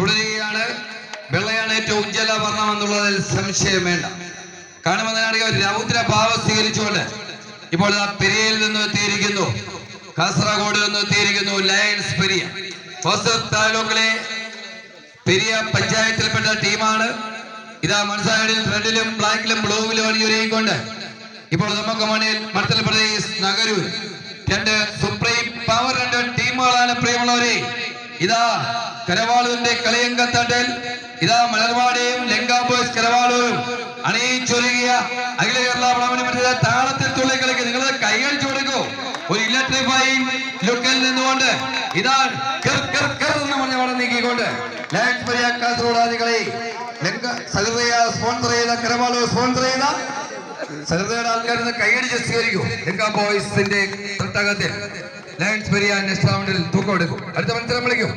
തുടരുകയാണ്. വെള്ളയാണ് ഏറ്റവും ഉജ്ജ്വല വർണ്ണം എന്നുള്ളതിൽ സംശയം വേണ്ട. കാണുമെന്നാണെങ്കിൽ ഒരു രൗദ്രഭാവം സ്വീകരിച്ചുകൊണ്ട് ഇപ്പോൾ പെരിയയിൽ നിന്ന് എത്തിയിരിക്കുന്നു, കാസർഗോഡ് നിന്ന് എത്തിയിരിക്കുന്നു ലയൺസ് പെരിയ. താലൂക്കിലെ പെരിയ പഞ്ചായത്തിൽപ്പെട്ട ടീമാണ്. ഇതാ മനസ്സായിഡിൽ റെഡിലും ബ്ലാക്കിലും ബ്ലൂവിലും അണിയൊരുങ്ങിക്കൊണ്ട് ഇപ്പോൾ നമുക്ക് മുന്നിൽ മണ്ഡൽ പ്രദേശ് നഗരൂർ രണ്ട് സുപ്രീം പവർ രണ്ട് ടീമുകളാണ്. പ്രിയമുള്ളവരെ, ഇതാ കരവാളൂരിന്റെ കളിയങ്കത്തട്ടിൽ ഇതാ മലർവാടിയും ലങ്കാ ബോയ്സ് കരവാളൂരും അണിയിച്ചൊരുങ്ങിയ അഖില കേരള ബ്രാഹ്മണ താളത്തിൽ തുള്ളി കളിക്കുക. നിങ്ങളത് കൈയടിച്ചു കൊടുക്കൂ. ഒരു ഇലക്ട്രിഫൈങ് ലുക്കിൽ നിന്നുകൊണ്ട് ഇതാ എന്ന് പറഞ്ഞ വടം നീക്കിക്കൊണ്ട് ലയൺസ് പെരിയ കാസർഗോഡ് ആദികളെ സ്പോൺസർ ചെയ്ത കരവാളൂർ സ്പോൺസർ ചെയ്ത സഹൃദയുടെ ആൾക്കാർ കൈയടിച്ച് സ്വീകരിക്കും. ലങ്കാ ബോയ്സിന്റെ തട്ടകത്തിൽ ലയൺസ് പെരിയ നെക്സ്റ്റ് റൗണ്ടിൽ തൂക്കം എടുക്കും. അടുത്ത മത്സരം വിളിക്കും.